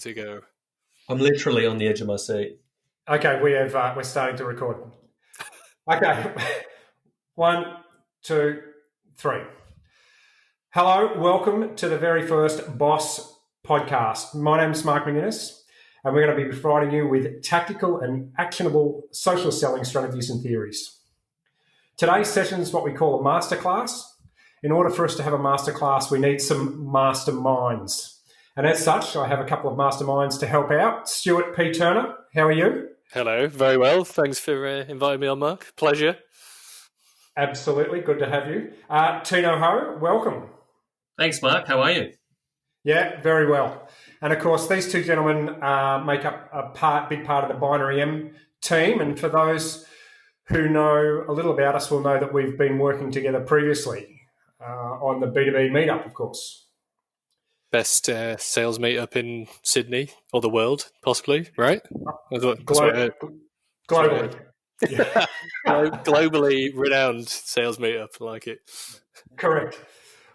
To go. I'm literally on the edge of my seat. Okay, we're starting to record. Okay, 1, 2, 3. Hello, welcome to the very first Boss podcast. My name is Mark McGuinness, and we're going to be providing you with tactical and actionable social selling strategies and theories. Today's session is what we call a masterclass. In order for us to have a masterclass, we need some masterminds. And as such, I have a couple of masterminds to help out. Stuart P. Turner, how are you? Hello, very well. Thanks for inviting me on, Mark. Pleasure. Absolutely, good to have you. Tino Ho, welcome. Thanks, Mark. How are you? Yeah, very well. And of course, these two gentlemen make up a big part of the BinaryM team. And for those who know a little about us will know that we've been working together previously on the B2B meetup, of course. Best sales meetup in Sydney or the world, possibly, right? Globally. Yeah. Globally renowned sales meetup, I like it. Correct.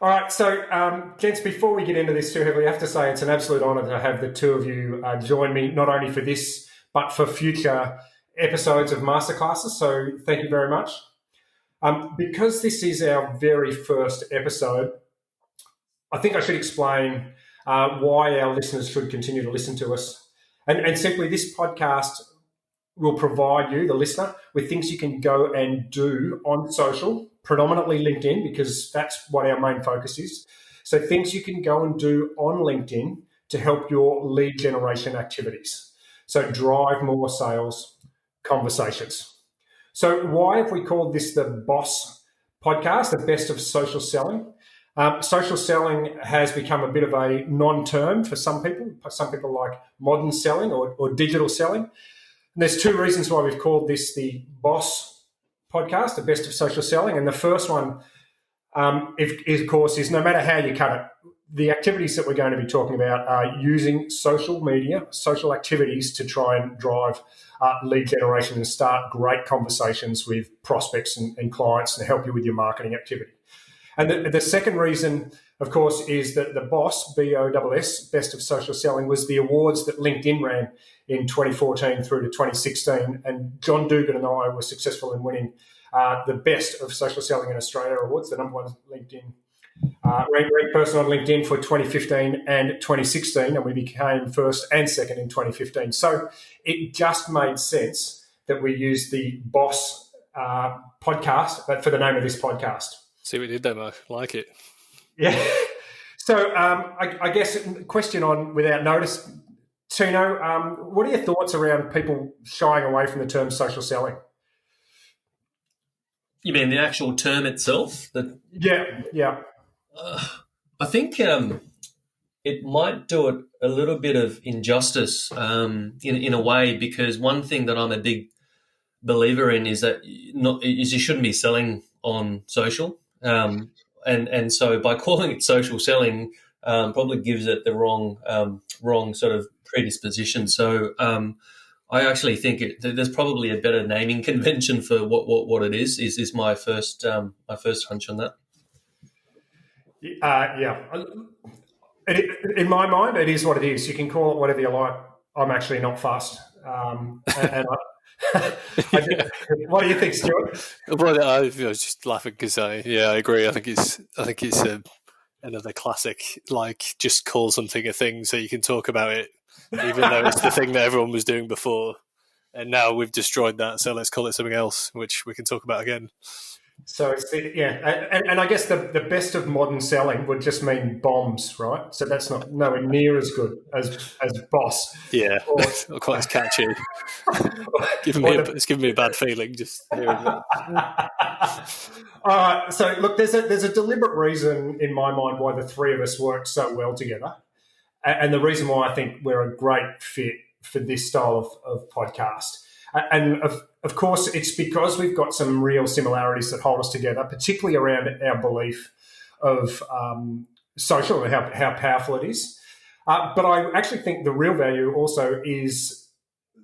All right, so gents, before we get into this too heavily, I have to say it's an absolute honour to have the two of you join me, not only for this, but for future episodes of Masterclasses, so thank you very much. Because this is our very first episode, I think I should explain why our listeners should continue to listen to us. And simply, this podcast will provide you, the listener, with things you can go and do on social, predominantly LinkedIn, because that's what our main focus is. So things you can go and do on LinkedIn to help your lead generation activities. So drive more sales conversations. So why have we called this the Boss podcast, the best of social selling? Social selling has become a bit of a non-term for some people. Some people like modern selling or digital selling. And there's two reasons why we've called this the Boss podcast, the best of social selling. And the first one, of course, is no matter how you cut it, the activities that we're going to be talking about are using social media, social activities to try and drive lead generation and start great conversations with prospects and clients and help you with your marketing activity. And the second reason, of course, is that the BOSS, B-O-S-S, Best of Social Selling, was the awards that LinkedIn ran in 2014 through to 2016. And John Dugan and I were successful in winning the Best of Social Selling in Australia awards, the number one LinkedIn ranked person on LinkedIn for 2015 and 2016. And we became first and second in 2015. So it just made sense that we used the BOSS podcast, but for the name of this podcast. See what we did there, Mark. Like it. Yeah. So I guess question on without notice, Tino, what are your thoughts around people shying away from the term social selling? You mean the actual term itself? Yeah. I think it might do it a little bit of injustice in a way, because one thing that I'm a big believer in is that you shouldn't be selling on social. And so by calling it social selling probably gives it the wrong sort of predisposition. So I actually think there's probably a better naming convention for what it is my first hunch on that. Yeah. In my mind, it is what it is. You can call it whatever you like. I'm actually not fussed. What do you think, Stuart? Well, I was just laughing because I agree. I think it's another classic. Like, just call something a thing so you can talk about it, even though it's the thing that everyone was doing before. And now we've destroyed that, so let's call it something else, which we can talk about again. So and I guess the best of modern selling would just mean bombs, right? So that's not nowhere near as good as Boss. Yeah, not quite as catchy. It's giving me a bad feeling just hearing that. All right. So look, there's a deliberate reason in my mind why the three of us work so well together, and the reason why I think we're a great fit for this style of podcast. And of course, it's because we've got some real similarities that hold us together, particularly around our belief of social and how powerful it is. But I actually think the real value also is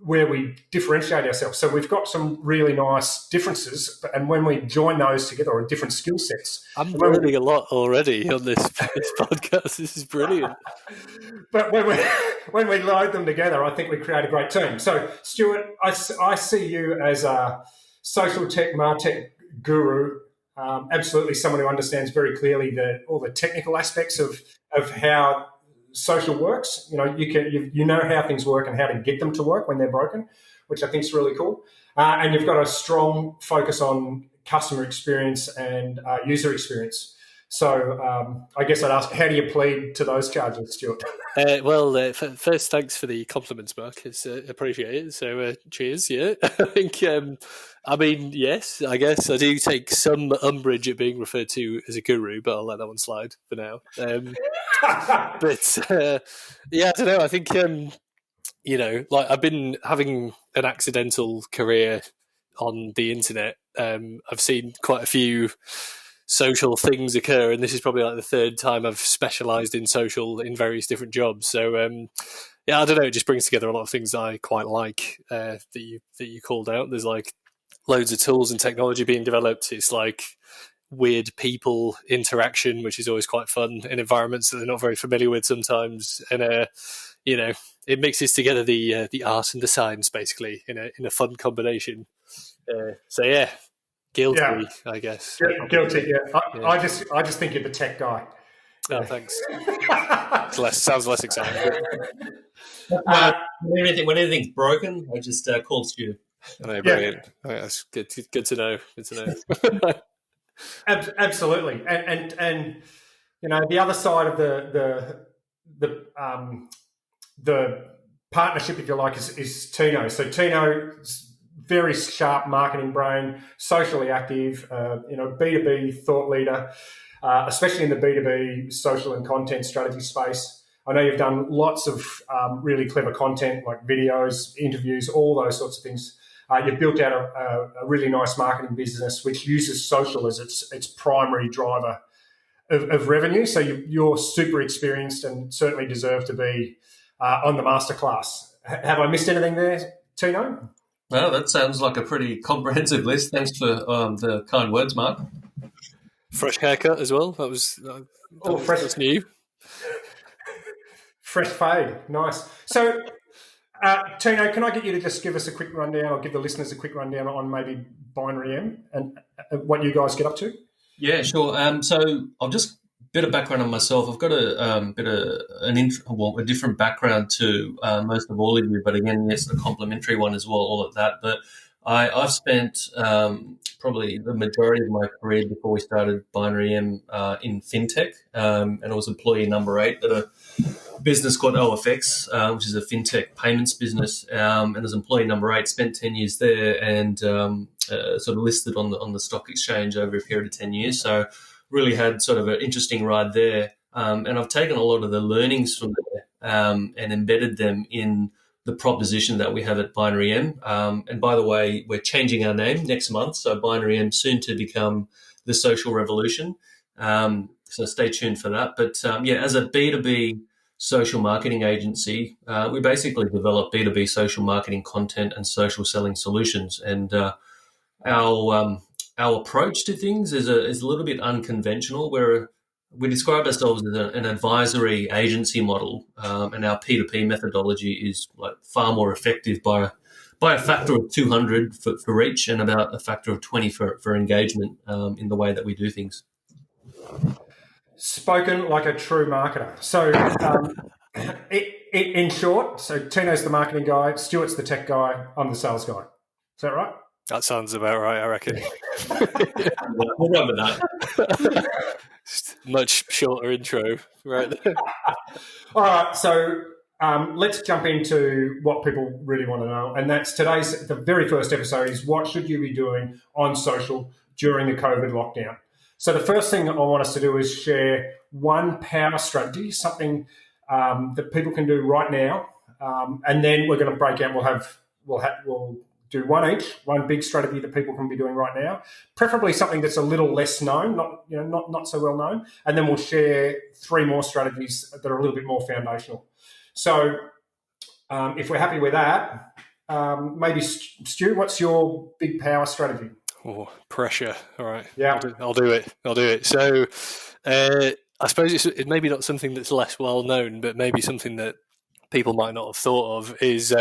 where we differentiate ourselves. So we've got some really nice differences, and when we join those together, or different skill sets. I'm learning a lot already on this podcast. This is brilliant. But when we load them together, I think we create a great team. So, Stuart, I see you as a social tech, martech guru, absolutely someone who understands very clearly all the technical aspects of how social works. You know how things work and how to get them to work when they're broken, which I think is really cool. And you've got a strong focus on customer experience and user experience. So I guess I'd ask, how do you plead to those charges, Stuart? First, thanks for the compliments, Mark. It's appreciated. So cheers. Yeah, I think. Yes, I guess I do take some umbrage at being referred to as a guru, but I'll let that one slide for now. I don't know. I think I've been having an accidental career on the internet. I've seen quite a few social things occur, and this is probably like the third time I've specialised in social in various different jobs. So I don't know. It just brings together a lot of things I quite like that you called out. There's like loads of tools and technology being developed. It's like weird people interaction, which is always quite fun in environments that they're not very familiar with sometimes. And it mixes together the art and the science basically in a fun combination. Guilty, yeah. I guess. Guilty, yeah. I just think you're the tech guy. Oh, thanks. Sounds less exciting. When anything's broken, I just call Stuart. Brilliant. Yeah. That's good to know. Good to know. Absolutely, and the other side of the partnership, if you like, is Tino. So Tino's very sharp marketing brain, socially active, B2B thought leader, especially in the B2B social and content strategy space. I know you've done lots of really clever content like videos, interviews, all those sorts of things. You've built out a really nice marketing business which uses social as its primary driver of revenue. So you're super experienced and certainly deserve to be on the Masterclass. Have I missed anything there, Tino? Well, that sounds like a pretty comprehensive list. Thanks for the kind words, Mark. Fresh haircut as well. That was fresh. That's new. Fresh fade. Nice. So, Tino, can I get you to just give us a quick rundown, or give the listeners a quick rundown on maybe BinaryM and what you guys get up to? Yeah, sure. So I'll just bit of background on myself. I've got a different background to most of all of you, but again, yes, a complementary one as well, all of that. But I've spent probably the majority of my career before we started BinaryM in fintech, and I was employee number 8 at a business called OFX, which is a fintech payments business, and as employee number 8, spent 10 years there and sort of listed on the stock exchange over a period of 10 years. So really had sort of an interesting ride there. And I've taken a lot of the learnings from there and embedded them in the proposition that we have at BinaryM. And by the way, we're changing our name next month. So BinaryM soon to become the Social Revolution. So stay tuned for that. But as a B2B social marketing agency, we basically develop B2B social marketing content and social selling solutions. And our approach to things is a little bit unconventional, where we describe ourselves as an advisory agency model, and our P2P methodology is like far more effective by a factor of 200 for reach and about a factor of 20 for engagement in the way that we do things. Spoken like a true marketer. So in short, so Tino's the marketing guy, Stuart's the tech guy, I'm the sales guy. Is that right? That sounds about right, I reckon. We'll run with that. Much shorter intro, right there. All right, so let's jump into what people really want to know, and that's the very first episode is what should you be doing on social during the COVID lockdown. So the first thing I want us to do is share one power strategy, something that people can do right now, and then we're going to break out. We'll do one big strategy that people can be doing right now, preferably something that's a little less known, not so well known, and then we'll share 3 more strategies that are a little bit more foundational. So if we're happy with that, maybe Stu, what's your big power strategy? Oh, pressure. All right. Yeah. I'll do it. So I suppose it's maybe not something that's less well known, but maybe something that people might not have thought of is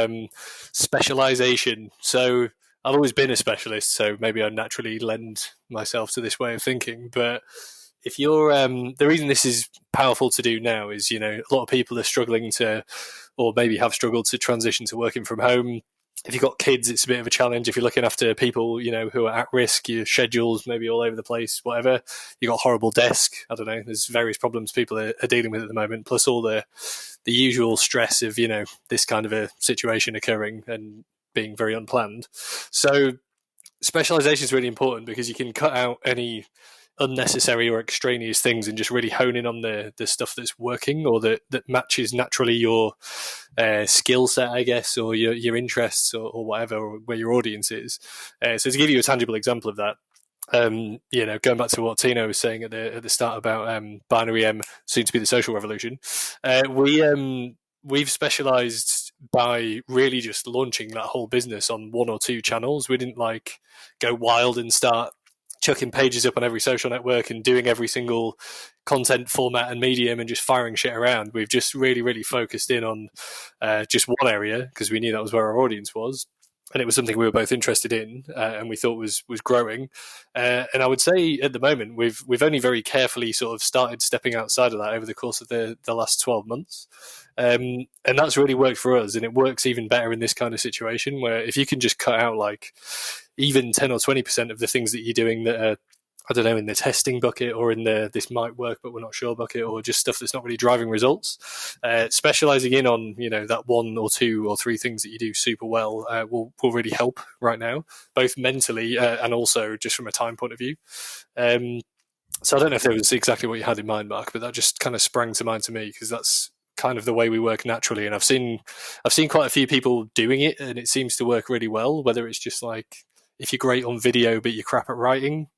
specialization. So I've always been a specialist, so maybe I naturally lend myself to this way of thinking. But if you're the reason this is powerful to do now is, a lot of people are struggling to, or maybe have struggled to transition to working from home. If you've got kids, it's a bit of a challenge. If you're looking after people, who are at risk, your schedules maybe all over the place, whatever. You got a horrible desk. I don't know. There's various problems people are dealing with at the moment, plus all the usual stress of, this kind of a situation occurring and being very unplanned. So specialization is really important because you can cut out any unnecessary or extraneous things and just really hone in on the stuff that's working or that matches naturally your skill set, I guess, or your interests or whatever, or where your audience is. So to give you a tangible example of that, going back to what Tino was saying at the start about BinaryM, soon to be the social revolution, we've specialized by really just launching that whole business on one or two channels. We didn't go wild and start chucking pages up on every social network and doing every single content format and medium and just firing shit around. We've just really, really focused in on just one area because we knew that was where our audience was. And it was something we were both interested in and we thought was growing. And I would say at the moment, we've only very carefully sort of started stepping outside of that over the course of the last 12 months. And that's really worked for us. And it works even better in this kind of situation where if you can just cut out even 10 or 20% of the things that you're doing that are, I don't know, in the testing bucket or in the this might work but we're not sure bucket, or just stuff that's not really driving results, specializing in on that one or two or three things that you do super well will really help right now, both mentally and also just from a time point of view. So I don't know if that was exactly what you had in mind, Mark, but that just kind of sprang to mind to me because that's kind of the way we work naturally, and I've seen quite a few people doing it and it seems to work really well, whether it's just if you're great on video but you're crap at writing,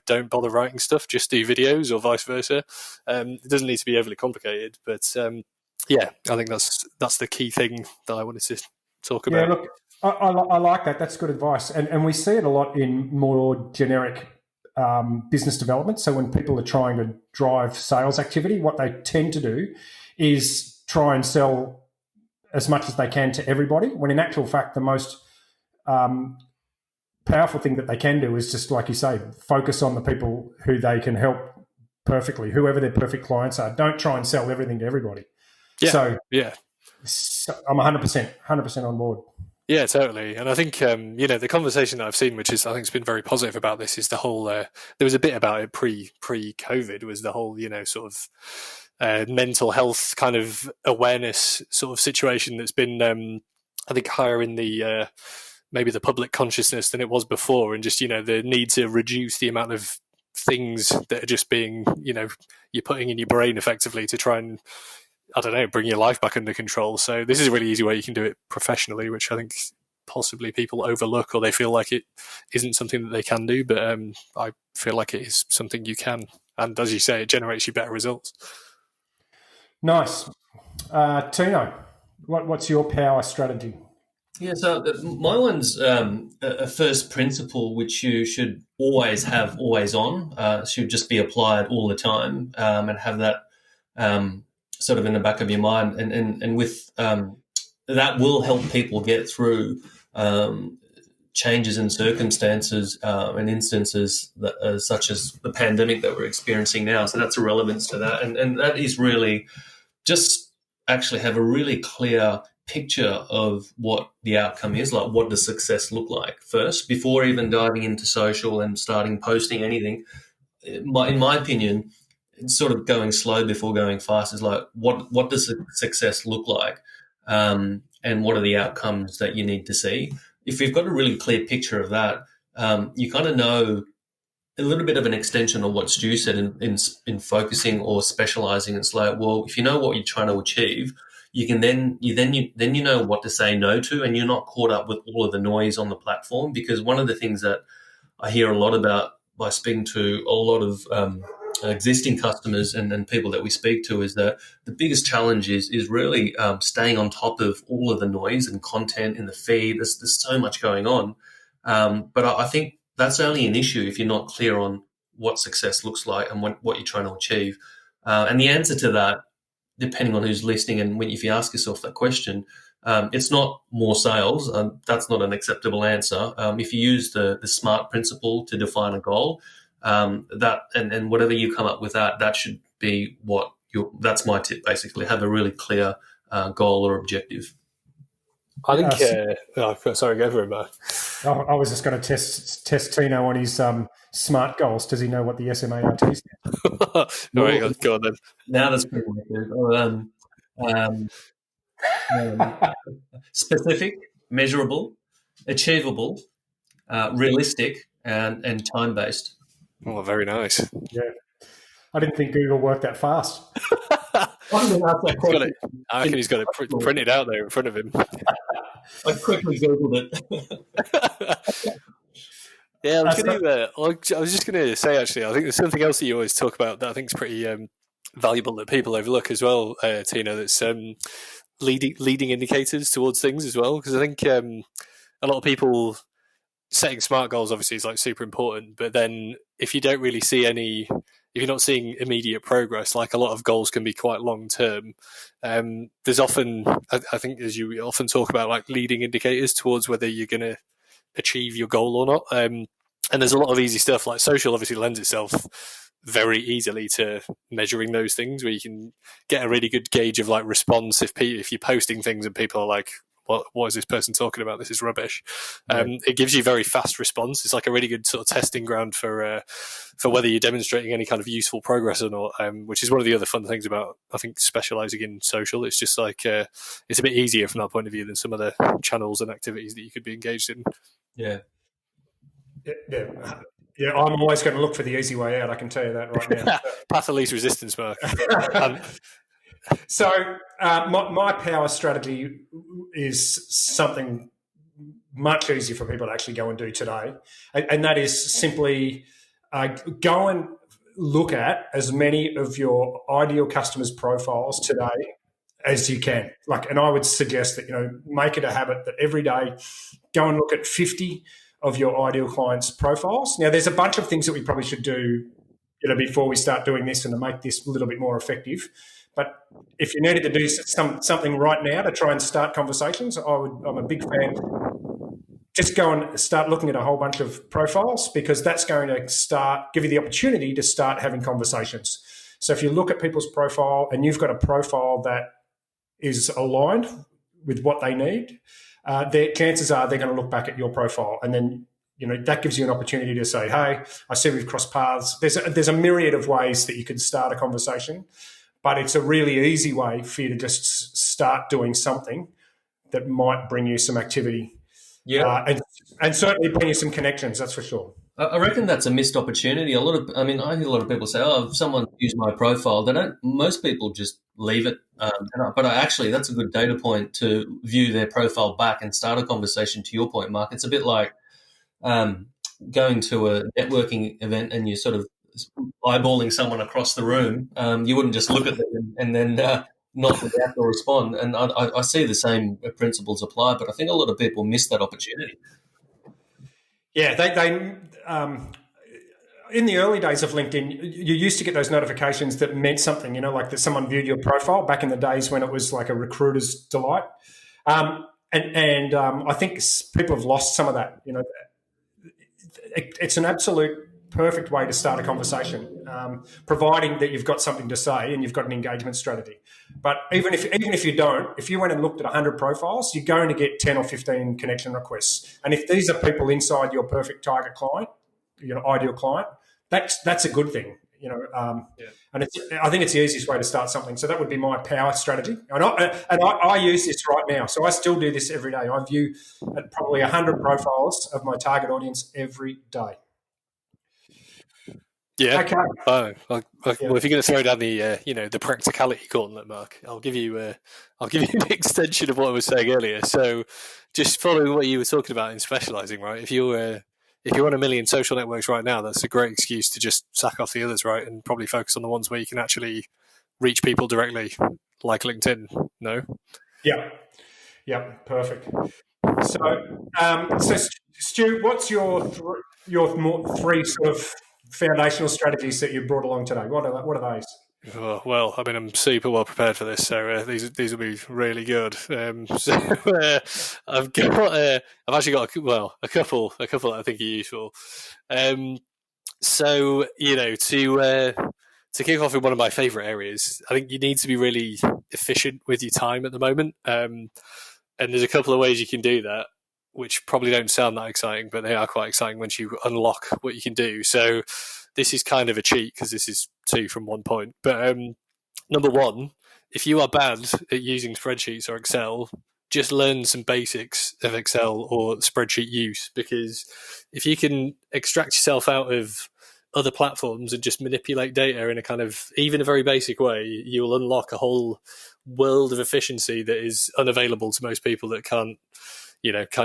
don't bother writing stuff, just do videos, or vice versa. It doesn't need to be overly complicated, but I think that's the key thing that I wanted to talk about. Yeah, look, I like that. That's good advice, and we see it a lot in more generic business development. So when people are trying to drive sales activity, what they tend to do is try and sell as much as they can to everybody, when in actual fact the most powerful thing that they can do is just, like you say, focus on the people who they can help perfectly, whoever their perfect clients are. Don't try and sell everything to everybody. So I'm 100% on board. Yeah, totally. And I think, the conversation that I've seen, which is, I think has been very positive about this, is the whole, there was a bit about it pre-COVID, was the whole, sort of mental health kind of awareness sort of situation that's been, I think, higher in the, maybe the public consciousness than it was before. And just, the need to reduce the amount of things that are just being, you're putting in your brain effectively to try and, I don't know, bring your life back under control. So this is a really easy way you can do it professionally, which I think possibly people overlook, or they feel like it isn't something that they can do. But I feel like it is something you can. And as you say, it generates you better results. Nice. Tino, what's your power strategy? Yeah, so my one's a first principle, which you should always have always on, should just be applied all the time, and have that sort of in the back of your mind. And with that will help people get through changes in circumstances and instances such as the pandemic that we're experiencing now. So that's a relevance to that. And that is really just actually have a really clear picture of what the outcome is, like what does success look like first, before even diving into social and starting posting anything. In my opinion, it's sort of going slow before going fast is like, what does success look like, and what are the outcomes that you need to see? If you've got a really clear picture of that, you kind of know a little bit of an extension of what Stu said in focusing or specializing. It's like, well, if you know what you're trying to achieve, you can then you know what to say no to, and you're not caught up with all of the noise on the platform. Because one of the things that I hear a lot about by speaking to a lot of existing customers and people that we speak to is that the biggest challenge is really staying on top of all of the noise and content in the feed. There's so much going on. But I think that's only an issue if you're not clear on what success looks like and what you're trying to achieve. And the answer to that, depending on who's listening and if you ask yourself that question, it's not more sales. That's not an acceptable answer. If you use the SMART principle to define a goal, that and whatever you come up with, that should be that's my tip, basically. Have a really clear goal or objective. I think. Sorry, go for it, Mark. I was just going to test Tino on his SMART goals. Does he know what the SMART stands for? All right, go on then. Now that's pretty good. Specific, measurable, achievable, realistic, and time-based. Oh, very nice. Yeah. I didn't think Google worked that fast. I reckon he's got it printed out there in front of him. I quickly Googled it. Yeah, I was just going to say, actually, I think there's something else that you always talk about that I think is pretty valuable that people overlook as well, Tino, that's leading indicators towards things as well. Because I think a lot of people setting SMART goals obviously is like super important, but then if you don't really see if you're not seeing immediate progress, like a lot of goals can be quite long term. There's often, I think, as you often talk about, like leading indicators towards whether you're going to achieve your goal or not. And there's a lot of easy stuff, like social obviously lends itself very easily to measuring those things, where you can get a really good gauge of like response if you're posting things and people are like, what is this person talking about? This is rubbish. Right. It gives you very fast response. It's like a really good sort of testing ground for whether you're demonstrating any kind of useful progress or not, which is one of the other fun things about, I think, specialising in social. It's just like it's a bit easier from that point of view than some other channels and activities that you could be engaged in. Yeah. Yeah, I'm always going to look for the easy way out. I can tell you that right now. Path of least resistance, Mark. So my power strategy is something much easier for people to actually go and do today, and that is simply go and look at as many of your ideal customers' profiles today as you can. And I would suggest that make it a habit that every day go and look at 50 of your ideal clients' profiles. Now, there's a bunch of things that we probably should do, before we start doing this and to make this a little bit more effective. But if you needed to do something right now to try and start conversations, I'm a big fan. Just go and start looking at a whole bunch of profiles, because that's going to give you the opportunity to start having conversations. So if you look at people's profile and you've got a profile that is aligned with what they need, chances are they're going to look back at your profile, and then that gives you an opportunity to say, "Hey, I see we've crossed paths." There's a myriad of ways that you could start a conversation, but it's a really easy way for you to just start doing something that might bring you some activity, and certainly bring you some connections. That's for sure. I reckon that's a missed opportunity. I hear a lot of people say, "Oh, if someone used my profile," most people just leave it. But that's a good data point to view their profile back and start a conversation. To your point, Mark, it's a bit like going to a networking event and you're sort of eyeballing someone across the room. You wouldn't just look at them and then not react or respond. And I see the same principles apply, but I think a lot of people miss that opportunity. Yeah, they in the early days of LinkedIn, you used to get those notifications that meant something, like that someone viewed your profile back in the days when it was like a recruiter's delight. And I think people have lost some of that. It's an absolute perfect way to start a conversation, providing that you've got something to say and you've got an engagement strategy. But even if you don't, if you went and looked at 100 profiles, you're going to get 10 or 15 connection requests. And if these are people inside your perfect target client, your ideal client, that's a good thing. And I think it's the easiest way to start something. So that would be my power strategy. And I use this right now. So I still do this every day. I view probably 100 profiles of my target audience every day. Yeah. Okay. Well, if you're going to throw down the practicality gauntlet, Mark, I'll give you an extension of what I was saying earlier. So, just following what you were talking about in specialising, right? If if you're on a million social networks right now, that's a great excuse to just sack off the others, right? And probably focus on the ones where you can actually reach people directly, like LinkedIn. No? Yeah, perfect. So Stu, what's your three sort of foundational strategies that you brought along today? What are those? Oh, well, I mean, I'm super well prepared for this, so these will be really good. I've actually got a couple that I think are useful. So to kick off with one of my favourite areas, I think you need to be really efficient with your time at the moment. And there's a couple of ways you can do that, which probably don't sound that exciting, but they are quite exciting once you unlock what you can do. So this is kind of a cheat because this is 2 from 1 point. But number one, if you are bad at using spreadsheets or Excel, just learn some basics of Excel or spreadsheet use, because if you can extract yourself out of other platforms and just manipulate data in a kind of even a very basic way, you will unlock a whole world of efficiency that is unavailable to most people that can't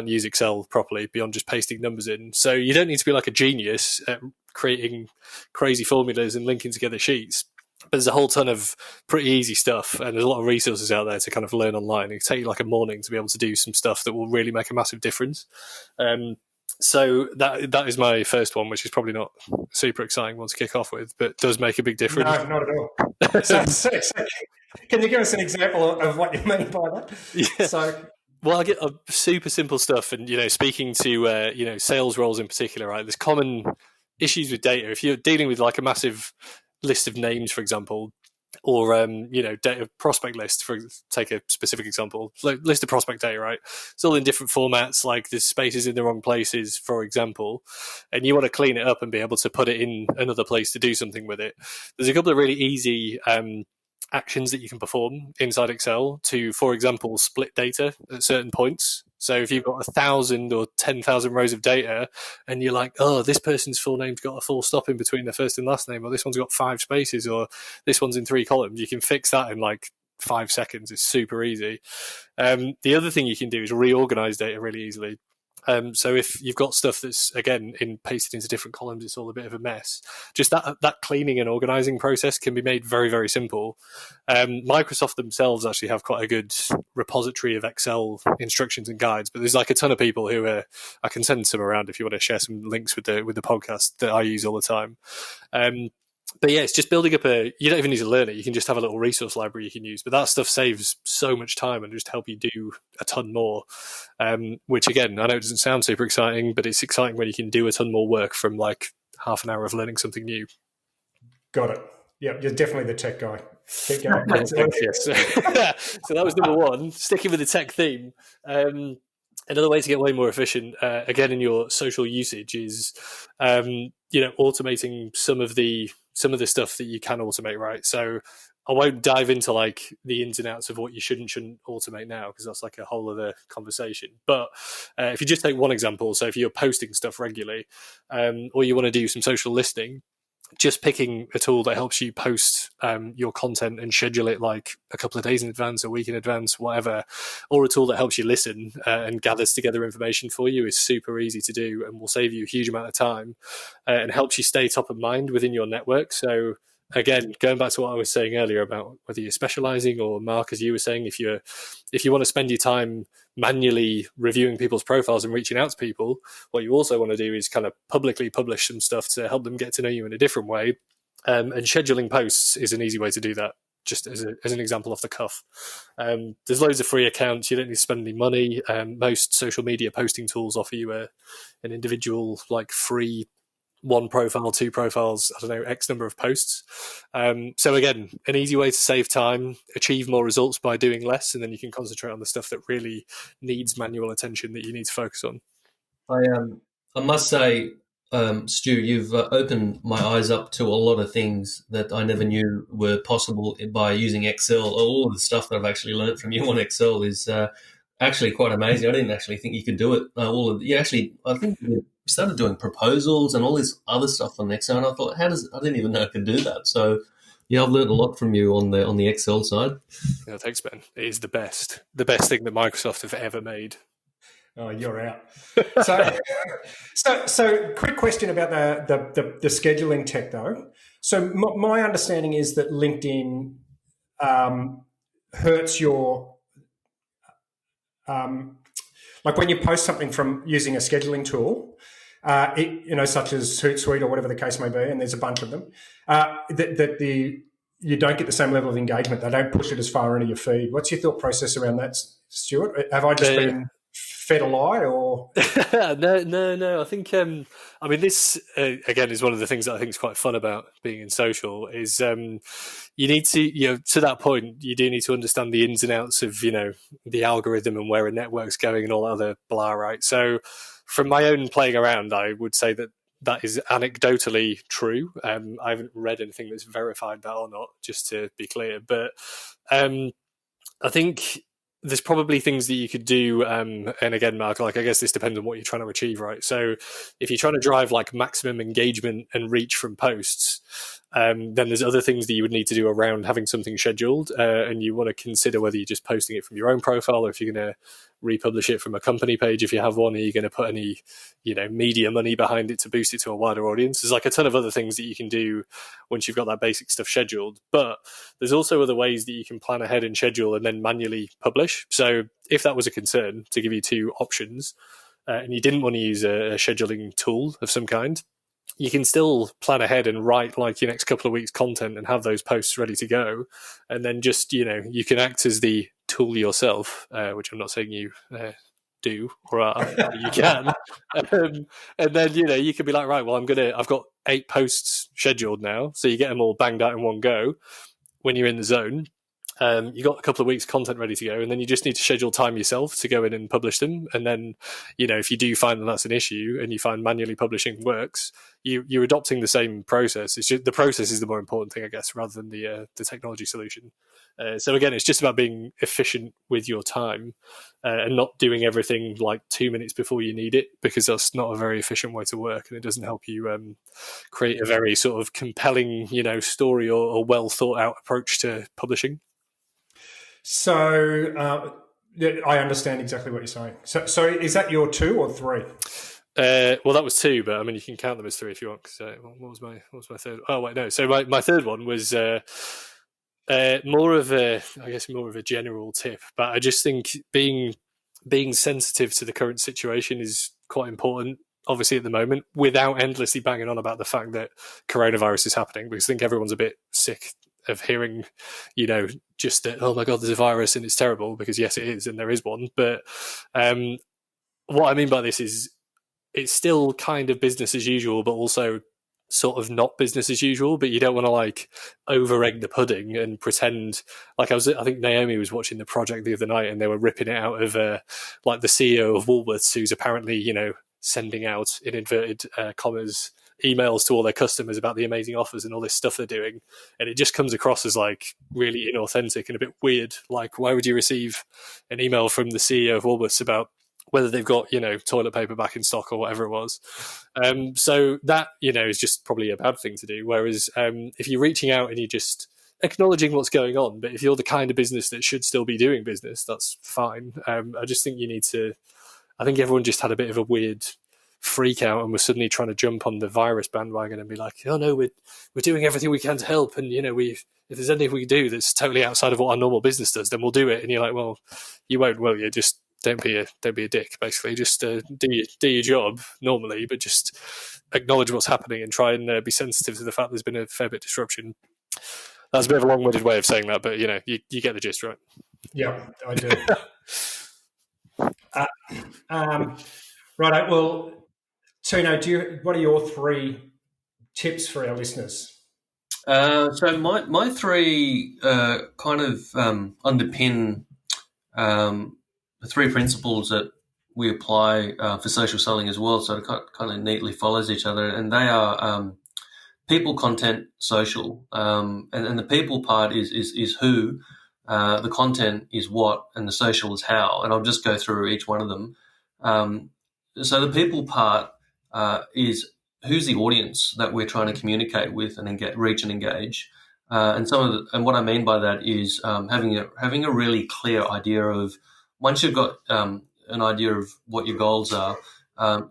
use Excel properly beyond just pasting numbers in. So you don't need to be like a genius at creating crazy formulas and linking together sheets. But there's a whole ton of pretty easy stuff, and there's a lot of resources out there to kind of learn online. It can take you like a morning to be able to do some stuff that will really make a massive difference. So that is my first one, which is probably not a super exciting one to kick off with, but does make a big difference. No, not at all. So, can you give us an example of what you mean by that? Yeah. Well, I get super simple stuff, and speaking to sales roles in particular, right? There's common issues with data. If you're dealing with like a massive list of names, for example, or data prospect list, for take a specific example, like list of prospect data, right? It's all in different formats, like there's spaces in the wrong places, for example, and you want to clean it up and be able to put it in another place to do something with it. There's a couple of really easy actions that you can perform inside Excel to, for example, split data at certain points. So if you've got 1,000 or 10,000 rows of data and you're like, oh, this person's full name's got a full stop in between their first and last name, or this one's got 5 spaces, or this one's in 3 columns, you can fix that in like 5 seconds. It's super easy. The other thing you can do is reorganize data really easily. So if you've got stuff that's, again, pasted into different columns, it's all a bit of a mess. Just that cleaning and organizing process can be made very, very simple. Microsoft themselves actually have quite a good repository of Excel instructions and guides, but there's like a ton of people who I can send some around if you want to share some links with the podcast that I use all the time. But yeah, it's just building up you don't even need to learn it. You can just have a little resource library you can use. But that stuff saves so much time and just help you do a ton more. Which again, I know it doesn't sound super exciting, but it's exciting when you can do a ton more work from like half an hour of learning something new. Got it. Yeah, you're definitely the tech guy. Keep going. Yes. So that was number one, sticking with the tech theme. Another way to get way more efficient, again, in your social usage is, automating some of the stuff that you can automate, right? So I won't dive into like the ins and outs of what you shouldn't automate now, because that's like a whole other conversation. But if you just take one example, so if you're posting stuff regularly, or you want to do some social listening, just picking a tool that helps you post your content and schedule it like a couple of days in advance, a week in advance, whatever, or a tool that helps you listen and gathers together information for you is super easy to do and will save you a huge amount of time and helps you stay top of mind within your network. So again, going back to what I was saying earlier about whether you're specializing or, Mark, as you were saying, if you want to spend your time manually reviewing people's profiles and reaching out to people, what you also want to do is kind of publicly publish some stuff to help them get to know you in a different way. And scheduling posts is an easy way to do that, just as an example off the cuff. There's loads of free accounts. You don't need to spend any money. Most social media posting tools offer you an individual like free 1 profile, 2 profiles, I don't know, X number of posts. So again, an easy way to save time, achieve more results by doing less, and then you can concentrate on the stuff that really needs manual attention that you need to focus on. I must say, Stu, you've opened my eyes up to a lot of things that I never knew were possible by using Excel. All of the stuff that I've actually learned from you on Excel is actually quite amazing. I didn't actually think you could do it. I think you started doing proposals and all this other stuff on Excel, and I thought, I didn't even know I could do that. So yeah, I've learned a lot from you on the Excel side. Yeah, thanks, Ben. It is the best thing that Microsoft have ever made. Oh, you're out. So quick question about the scheduling tech though. So my understanding is that LinkedIn hurts your like when you post something from using a scheduling tool, such as Hootsuite or whatever the case may be, and there's a bunch of them, you don't get the same level of engagement. They don't push it as far into your feed. What's your thought process around that, Stuart? Have I just been fed a lie, or no? I think this again is one of the things that I think is quite fun about being in social is you need to to that point you do need to understand the ins and outs of the algorithm and where a network's going and all that other blah, right? So from my own playing around, I would say that is anecdotally true. I haven't read anything that's verified that or not, just to be clear. But I think there's probably things that you could do. And again, Mark, I guess this depends on what you're trying to achieve, right? So if you're trying to drive maximum engagement and reach from posts, then there's other things that you would need to do around having something scheduled. And you want to consider whether you're just posting it from your own profile or if you're going to republish it from a company page if you have one. Are you going to put any media money behind it to boost it to a wider audience? There's a ton of other things that you can do once you've got that basic stuff scheduled, but there's also other ways that you can plan ahead and schedule and then manually publish. So if that was a concern, to give you two options, and you didn't want to use a scheduling tool of some kind, you can still plan ahead and write your next couple of weeks content and have those posts ready to go. And then just, you can act as the tool yourself, which I'm not saying you do or are, but you can. And then, you can be like, right, well, I've got 8 posts scheduled now. So you get them all banged out in one go when you're in the zone. You got a couple of weeks content ready to go, and then you just need to schedule time yourself to go in and publish them. And then, if you do find that that's an issue and you find manually publishing works, you're adopting the same process. It's just the process is the more important thing, I guess, rather than the technology solution. So again, it's just about being efficient with your time and not doing everything 2 minutes before you need it, because that's not a very efficient way to work, and it doesn't help you create a very sort of compelling, story or well thought out approach to publishing. So I understand exactly what you're saying. So is that your 2 or 3? Well, that was 2, but you can count them as 3 if you want. So what was my third? Oh wait, no. So my third one was more of a general tip, but I just think being sensitive to the current situation is quite important. Obviously, at the moment, without endlessly banging on about the fact that coronavirus is happening, because I think everyone's a bit sick of hearing, just that, oh my God, there's a virus and it's terrible, because yes, it is, and there is one. But what I mean by this is it's still kind of business as usual, but also sort of not business as usual. But you don't want to over egg the pudding and pretend I think Naomi was watching The Project the other night, and they were ripping it out of the CEO of Woolworths, who's apparently, sending out, in inverted commas, emails to all their customers about the amazing offers and all this stuff they're doing, and it just comes across as really inauthentic and a bit weird. Why would you receive an email from the CEO of Woolworths about whether they've got toilet paper back in stock or whatever it was? So that is just probably a bad thing to do. Whereas if you're reaching out and you're just acknowledging what's going on, but if you're the kind of business that should still be doing business, that's fine. I just think I think everyone just had a bit of a weird freak out and was suddenly trying to jump on the virus bandwagon and be like, oh no, we're doing everything we can to help, and if there's anything we can do that's totally outside of what our normal business does, then we'll do it. And you're like, well, you won't, will you? Just don't be a dick, basically. Just do your job normally, but just acknowledge what's happening and try and be sensitive to the fact there's been a fair bit of disruption. That's a bit of a long-winded way of saying that, but you get the gist, right? Yeah, I do. Right. Well, Tino, what are your 3 tips for our listeners? So my 3 kind of underpin the 3 principles that we apply for social selling as well. So it kind of neatly follows each other, and they are people, content, social, and the people part is who, the content is what, and the social is how. And I'll just go through each one of them. So the people part is who's the audience that we're trying to communicate with and reach and engage. And what I mean by that is having a really clear idea of, once you've got an idea of what your goals are.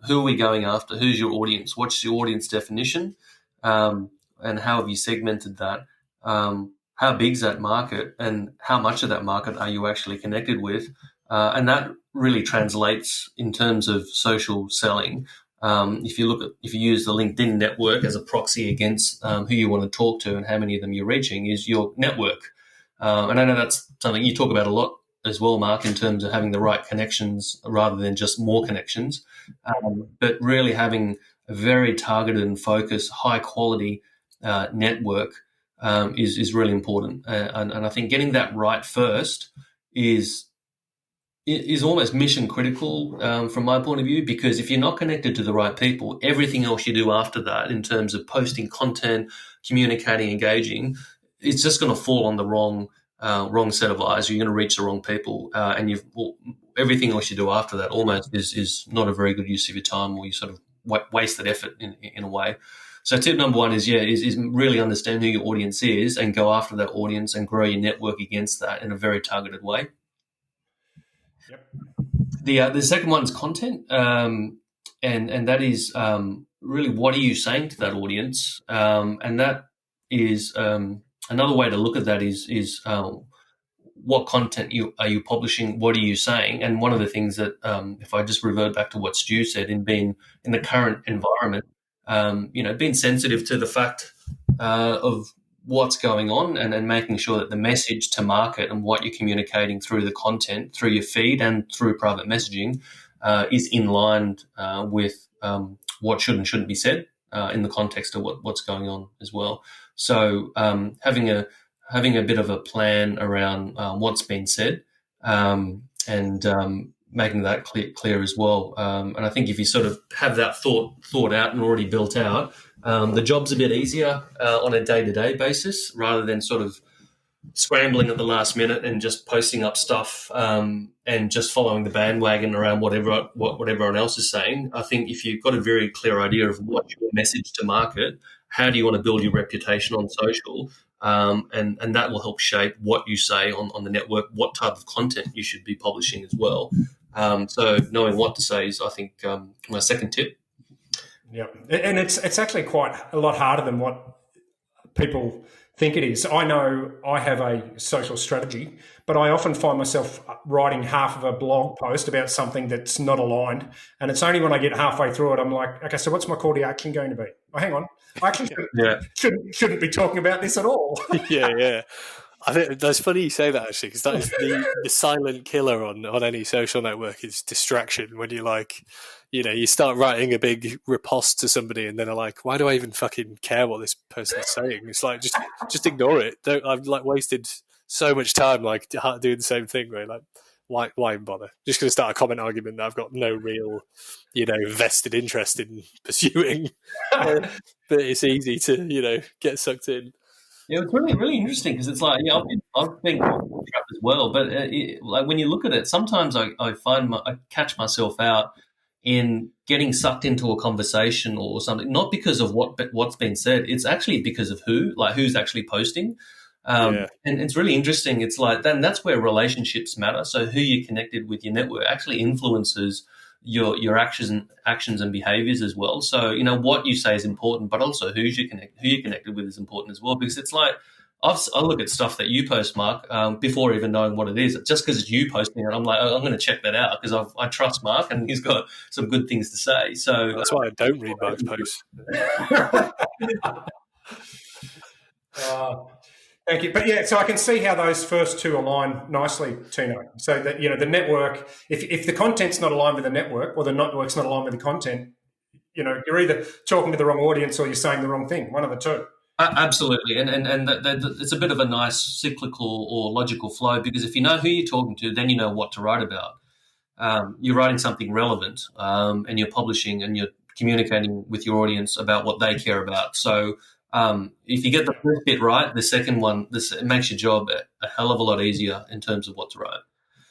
Who are we going after? Who's your audience? What's your audience definition? And how have you segmented that? How big's that market, and how much of that market are you actually connected with? And that really translates in terms of social selling. If you use the LinkedIn network as a proxy against who you want to talk to and how many of them you're reaching, is your network. And I know that's something you talk about a lot as well, Mark, in terms of having the right connections rather than just more connections, but really having a very targeted and focused, high quality network is really important. And I think getting that right first is almost mission critical from my point of view, because if you're not connected to the right people, everything else you do after that in terms of posting content, communicating, engaging, it's just going to fall on the wrong set of eyes. You're going to reach the wrong people, and everything else you do after that almost is not a very good use of your time, or you sort of wasted effort in a way. So tip number one is really understand who your audience is and go after that audience and grow your network against that in a very targeted way. Yep. The second one is content, and that is really what are you saying to that audience, and that is another way to look at that is what content are you publishing? What are you saying? And one of the things that, if I just revert back to what Stu said, in being in the current environment, being sensitive to the fact of what's going on and making sure that the message to market and what you're communicating through the content, through your feed and through private messaging is in line with what should and shouldn't be said in the context of what's going on as well. So having a bit of a plan around what's been said and making that clear as well. And I think if you sort of have that thought out and already built out, the job's a bit easier on a day-to-day basis rather than sort of scrambling at the last minute and just posting up stuff and just following the bandwagon around what everyone else is saying. I think if you've got a very clear idea of what's your message to market, how do you want to build your reputation on social, and that will help shape what you say on the network, what type of content you should be publishing as well. So knowing what to say is, I think, my second tip. Yeah, and it's actually quite a lot harder than what people think it is. I know I have a social strategy, but I often find myself writing half of a blog post about something that's not aligned, and it's only when I get halfway through it I'm like, okay, so what's my call to action going to be? Oh, hang on, I actually shouldn't be talking about this at all. Yeah. I think that's funny you say that, actually, because that is the silent killer on any social network is distraction. When you start writing a big riposte to somebody and then are like, why do I even fucking care what this person's saying? It's like, just ignore it. I've wasted so much time doing the same thing, right? Why even bother? Just going to start a comment argument that I've got no real, vested interest in pursuing. But it's easy to, get sucked in. Yeah, it's really, really interesting because it's like, I've been trapped as well. But when you look at it, sometimes I find I catch myself out in getting sucked into a conversation or something, not because of what's been said. It's actually because of who's actually posting. And it's really interesting. It's like then that's where relationships matter. So who you connected with your network actually influences your actions and behaviors as well. So what you say is important, but also who you connected with is important as well. Because it's like I look at stuff that you post, Mark, before even knowing what it is. Just because it's you posting it, I'm like, I'm going to check that out because I trust Mark and he's got some good things to say. So that's why I don't read Mark's posts. Thank you. But yeah, so I can see how those first two align nicely, Tino. So that, the network, if the content's not aligned with the network or the network's not aligned with the content, you're either talking to the wrong audience or you're saying the wrong thing, one of the two. Absolutely. And it's a bit of a nice cyclical or logical flow because if you know who you're talking to, then you know what to write about. You're writing something relevant and you're publishing and you're communicating with your audience about what they care about. So if you get the first bit right, the second one, it makes your job a hell of a lot easier in terms of what to write.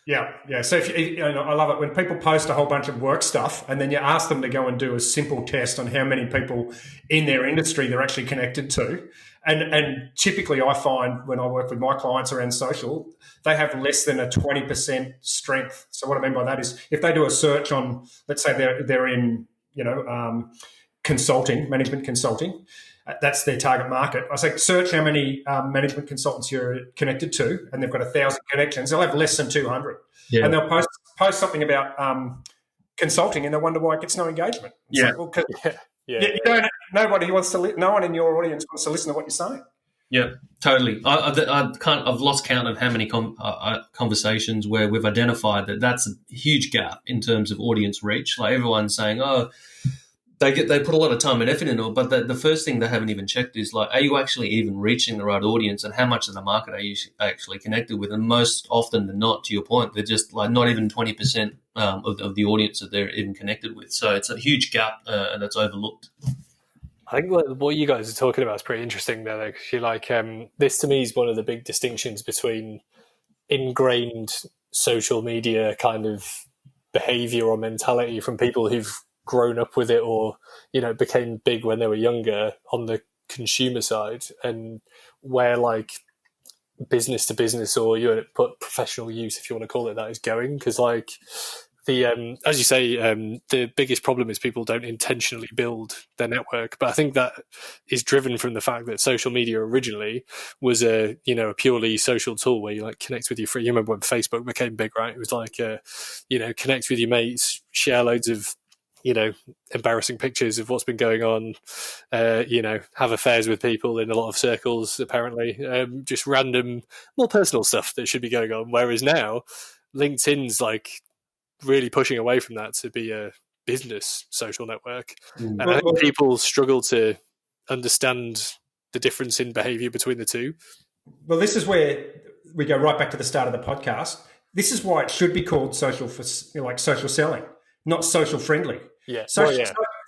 Yeah. So I love it when people post a whole bunch of work stuff and then you ask them to go and do a simple test on how many people in their industry they're actually connected to, And typically I find when I work with my clients around social, they have less than a 20% strength. So what I mean by that is if they do a search on, let's say they're in, consulting, management consulting, that's their target market. I say search how many management consultants you're connected to, and they've got 1,000 connections. They'll have less than 200. Yeah. And they'll post something about consulting, and they wonder why it gets no engagement. It's like, well, nobody wants to. No one in your audience wants to listen to what you're saying. Yeah, totally. I've lost count of how many conversations where we've identified that that's a huge gap in terms of audience reach. Like everyone's saying, oh, they put a lot of time and effort into it, but the first thing they haven't even checked is like, are you actually even reaching the right audience, and how much of the market are you actually connected with? And most often than not, to your point, they're just like not even 20% of the audience that they're even connected with. So it's a huge gap, and that's overlooked. I think what you guys are talking about is pretty interesting there, though, because you're like, this to me is one of the big distinctions between ingrained social media kind of behavior or mentality from people who've grown up with it or, became big when they were younger on the consumer side, and where like business to business or professional use, if you want to call it that, is going. Because like the as you say, the biggest problem is people don't intentionally build their network. But I think that is driven from the fact that social media originally was a purely social tool where you like connect with your friends. You remember when Facebook became big, right? It was like connect with your mates, share loads of embarrassing pictures of what's been going on, have affairs with people in a lot of circles, apparently, just random, more personal stuff that should be going on. Whereas now, LinkedIn's like really pushing away from that to be a business social network. And I think people struggle to understand the difference in behavior between the two. Well, this is where we go right back to the start of the podcast. This is why it should be called social selling, not social friendly. Yeah.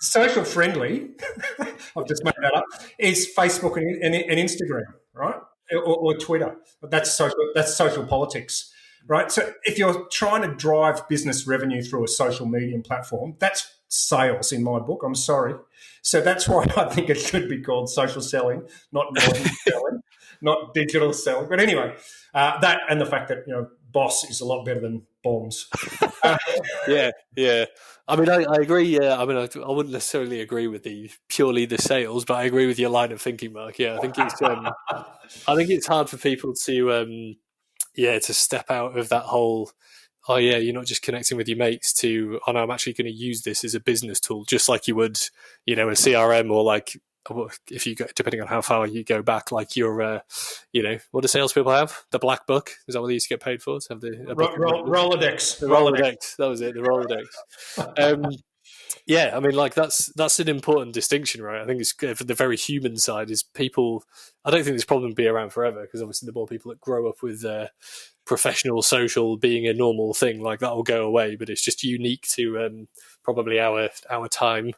Social friendly, I've just made that up, is Facebook and Instagram, right? Or Twitter. That's social politics, right? So if you're trying to drive business revenue through a social media platform, that's sales in my book. I'm sorry. So that's why I think it should be called social selling, not modern selling, not digital selling. But anyway, that and the fact that, boss is a lot better than bombs. Yeah. I mean, I agree. I mean, I wouldn't necessarily agree with purely the sales, but I agree with your line of thinking, Mark. Yeah, I think it's hard for people to step out of that whole, oh yeah, you're not just connecting with your mates to, oh no, I'm actually going to use this as a business tool, just like you would, a CRM, or like, if you go, depending on how far you go back, like your, what do salespeople have? The black book, is that what they used to get paid for? To have the Rolodex. The Rolodex. That was it. The Rolodex. Yeah, I mean, like that's an important distinction, right? I think it's for the very human side is people. I don't think this problem will be around forever, because obviously the more people that grow up with professional social being a normal thing, like that will go away. But it's just unique to probably our time.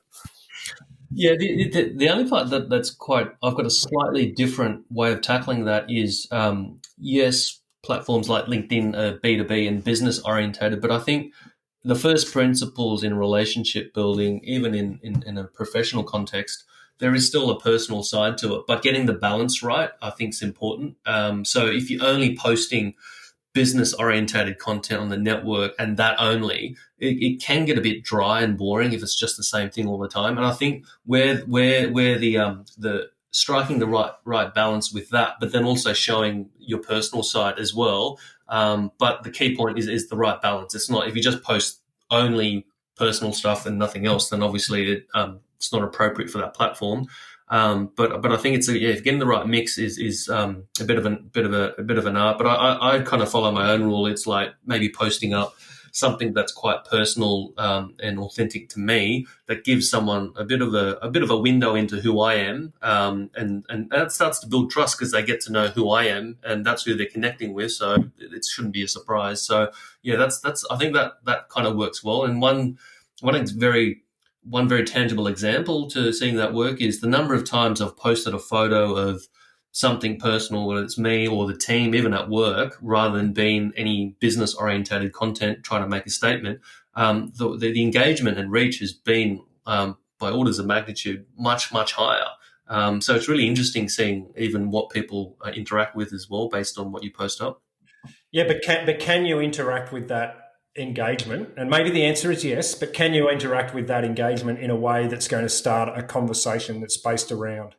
Yeah, the only part that's I've got a slightly different way of tackling that is, yes, platforms like LinkedIn are B2B and business orientated, but I think the first principles in relationship building, even in a professional context, there is still a personal side to it, but getting the balance right, I think, is important. So if you're only posting business orientated content on the network and that only, it can get a bit dry and boring if it's just the same thing all the time. And I think where the striking the right balance with that, but then also showing your personal side as well. But the key point is the right balance. It's not, if you just post only personal stuff and nothing else, then obviously it's not appropriate for that platform. But I think it's getting the right mix is a bit of an art. But I kind of follow my own rule. It's like maybe posting up something that's quite personal and authentic to me, that gives someone a bit of a window into who I am, and that starts to build trust, because they get to know who I am, and that's who they're connecting with. So it shouldn't be a surprise. So yeah, that's I think that kind of works well. And one very tangible example to seeing that work is the number of times I've posted a photo of something personal, whether it's me or the team, even at work, rather than being any business-orientated content trying to make a statement. The engagement and reach has been, by orders of magnitude, much, much higher. So it's really interesting seeing even what people interact with as well based on what you post up. Yeah, but can you interact with that engagement? And maybe the answer is yes, but can you interact with that engagement in a way that's going to start a conversation that's based around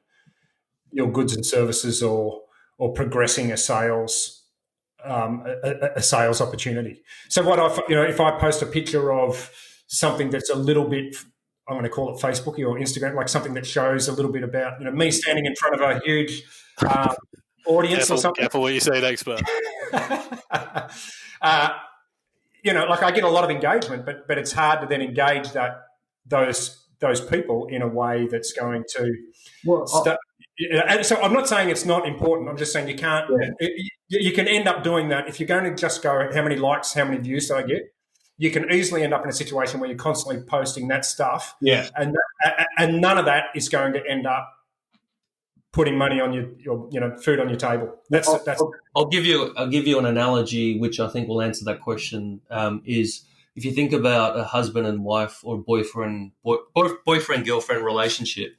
your goods and services, or progressing a sales opportunity? So what if I post a picture of something that's a little bit, I'm going to call it Facebooky or Instagram, like something that shows a little bit about me standing in front of a huge audience or something. Careful what you say next, man. Like I get a lot of engagement, but it's hard to then engage those people in a way that's going to. And so I'm not saying it's not important. I'm just saying you can't. Yeah. You can end up doing that if you're going to just go, how many likes, how many views do I get? You can easily end up in a situation where you're constantly posting that stuff, and none of that is going to end up putting money on your food on your table. I'll give you an analogy which I think will answer that question. Is if you think about a husband and wife or boyfriend girlfriend relationship,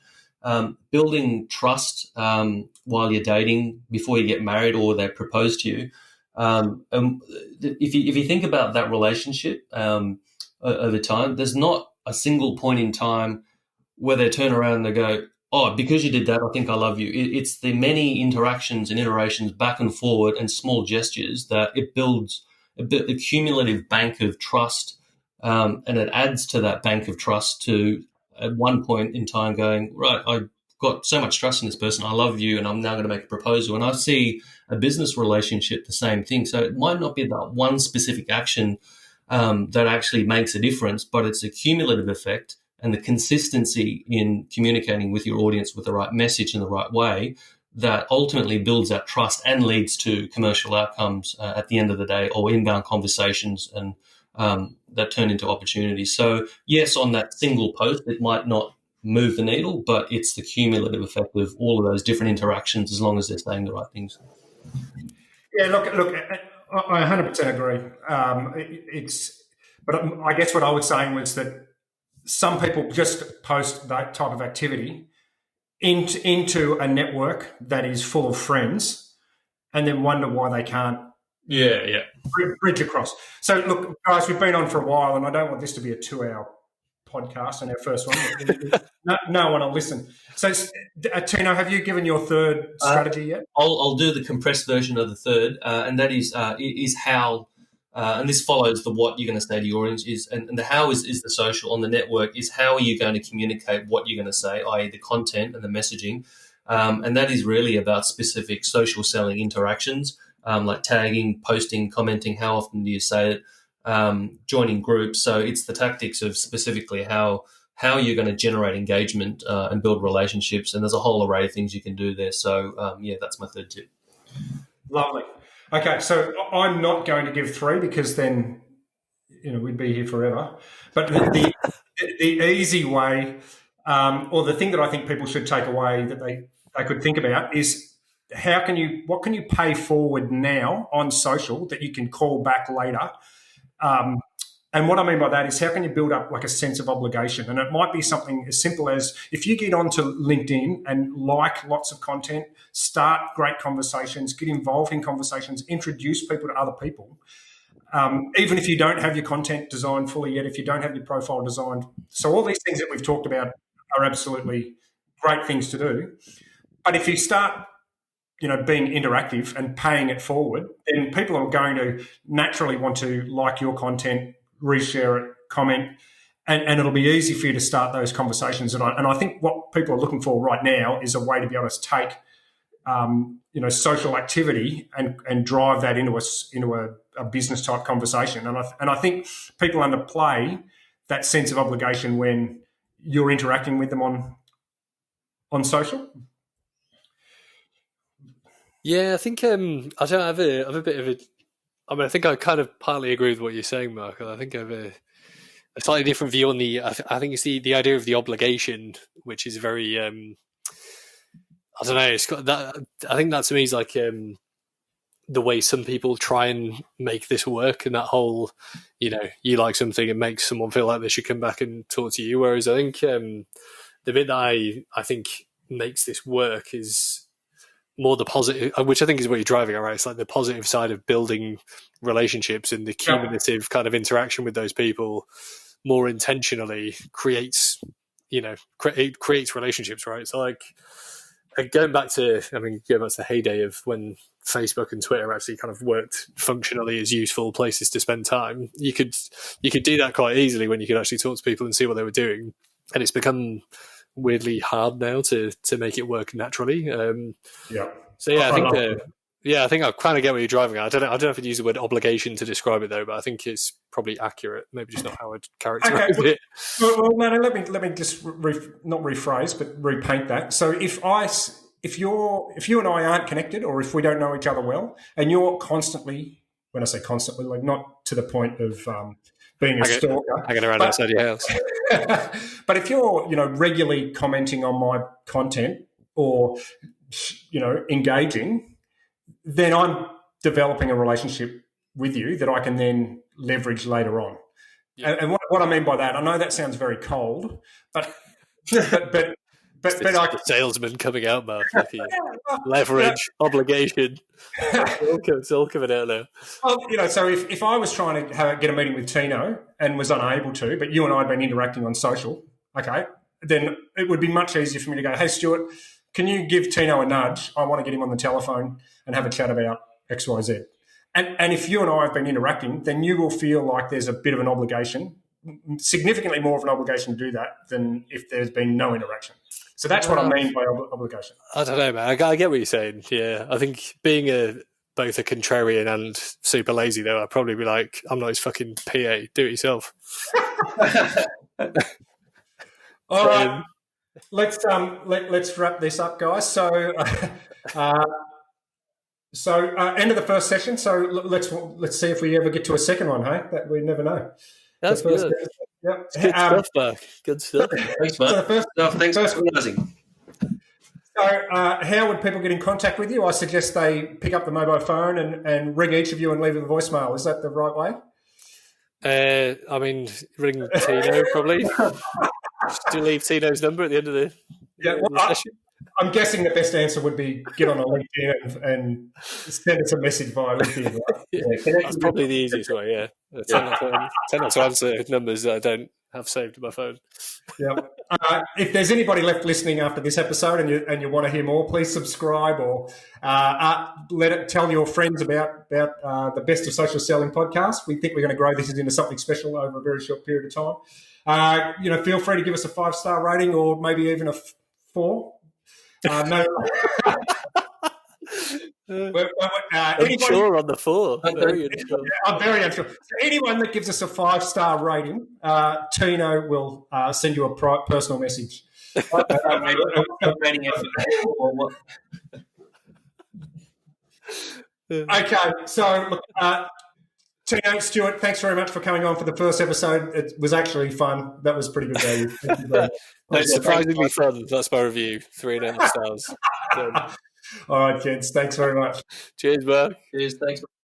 building trust while you're dating before you get married or they propose to you. If you think about that relationship over time, there's not a single point in time where they turn around and they go, "Oh, because you did that, I think I love you." It's the many interactions and iterations back and forward and small gestures that it builds a cumulative bank of trust, and it adds to that bank of trust to at one point in time going, right, I've got so much trust in this person, I love you, and I'm now going to make a proposal. And I see a business relationship the same thing. So it might not be that one specific action that actually makes a difference, but it's a cumulative effect, and the consistency in communicating with your audience with the right message in the right way that ultimately builds that trust and leads to commercial outcomes at the end of the day, or inbound conversations and that turn into opportunities. So yes, on that single post, it might not move the needle, but it's the cumulative effect of all of those different interactions as long as they're saying the right things. Yeah, look, I 100% agree. But I guess what I was saying was that some people just post that type of activity into a network that is full of friends and then wonder why they can't bridge across. So, look, guys, we've been on for a while, and I don't want this to be a 2-hour podcast on our first one. No one will listen. So, Tino, have you given your third strategy yet? I'll do the compressed version of the third, and that is how, and this follows the what you're going to say to your audience is, and the how is the social on the network is how are you going to communicate what you're going to say, i.e. the content and the messaging, and that is really about specific social selling interactions. Like tagging, posting, commenting, how often do you say it, joining groups. So it's the tactics of specifically how you're going to generate engagement and build relationships. And there's a whole array of things you can do there. So, that's my third tip. Lovely. Okay, so I'm not going to give 3 because then, we'd be here forever. But the easy way, or the thing that I think people should take away that they could think about is, what can you pay forward now on social that you can call back later? And what I mean by that is how can you build up like a sense of obligation? And it might be something as simple as if you get onto LinkedIn and like lots of content, start great conversations, get involved in conversations, introduce people to other people. Even if you don't have your content designed fully yet, if you don't have your profile designed. So all these things that we've talked about are absolutely great things to do. But if you start being interactive and paying it forward, then people are going to naturally want to like your content, reshare it, comment, and it'll be easy for you to start those conversations. And I think what people are looking for right now is a way to be able to take, social activity and drive that into a business type conversation. And I think people underplay that sense of obligation when you're interacting with them on social. Yeah, I think I have a bit of a. I mean, I think I kind of partly agree with what you're saying, Mark. I think I have a slightly different view on the. I think it's the idea of the obligation, which is very. I don't know. It's got that. I think that to me is like the way some people try and make this work, and that whole, you like something and makes someone feel like they should come back and talk to you. Whereas I think the bit that I think makes this work is more the positive, which I think is what you're driving at, right? It's like the positive side of building relationships and the cumulative kind of interaction with those people more intentionally creates relationships, right? So like going back to the heyday of when Facebook and Twitter actually kind of worked functionally as useful places to spend time. You could do that quite easily when you could actually talk to people and see what they were doing, and it's become weirdly hard now to make it work naturally. So I think I kind of get what you're driving at. I don't know if I'd use the word obligation to describe it though, but I think it's probably accurate. Maybe just not how I'd characterize it. Well, no, let me just not rephrase, but repaint that. So if you and I aren't connected, or if we don't know each other well, and you're constantly, when I say constantly, like not to the point of being a stalker, hanging around outside your house. But if you're, regularly commenting on my content or, engaging, then I'm developing a relationship with you that I can then leverage later on. Yeah. And what I mean by that, I know that sounds very cold, but the salesman coming out, Mark. Leverage, obligation. It's all coming out now. Well, so if I was trying to get a meeting with Tino and was unable to, but you and I had been interacting on social, okay, then it would be much easier for me to go, hey, Stuart, can you give Tino a nudge? I want to get him on the telephone and have a chat about X, Y, Z. And if you and I have been interacting, then you will feel like there's a bit of an obligation, significantly more of an obligation to do that than if there's been no interaction. So that's what I mean by obligation. I don't know, man. I get what you're saying. Yeah, I think being both a contrarian and super lazy, though, I'd probably be like, I'm not his fucking PA. Do it yourself. All right. Let's wrap this up, guys. So end of the first session. So let's see if we ever get to a second one. Hey, that we never know. That's good. Yep. Good stuff, Mark. Good stuff. Thanks, Mark. Thanks for organizing. So, how would people get in contact with you? I suggest they pick up the mobile phone and ring each of you and leave a voicemail. Is that the right way? Ring Tino probably. To leave Tino's number at the end of the session. I'm guessing the best answer would be get on a LinkedIn and send us a message via LinkedIn. Right? That's probably the easiest way, yeah. Tend not to answer numbers that I don't have saved in my phone. Yeah. If there's anybody left listening after this episode and you want to hear more, please subscribe or tell your friends about the Best of Social Selling podcast. We think we're going to grow this into something special over a very short period of time. Feel free to give us a 5-star rating or maybe even a 4. No. Unsure on the 4. Very unsure. I'm very unsure. So anyone that gives us a 5-star rating, Tino will send you a personal message. Okay, so look, Tino, Stuart, thanks very much for coming on for the first episode. It was actually fun. That was pretty good value. Thank you very much. It's surprisingly fun. That's my review. 3.5 stars. All right, kids. Thanks very much. Cheers, Mark. Cheers. Thanks.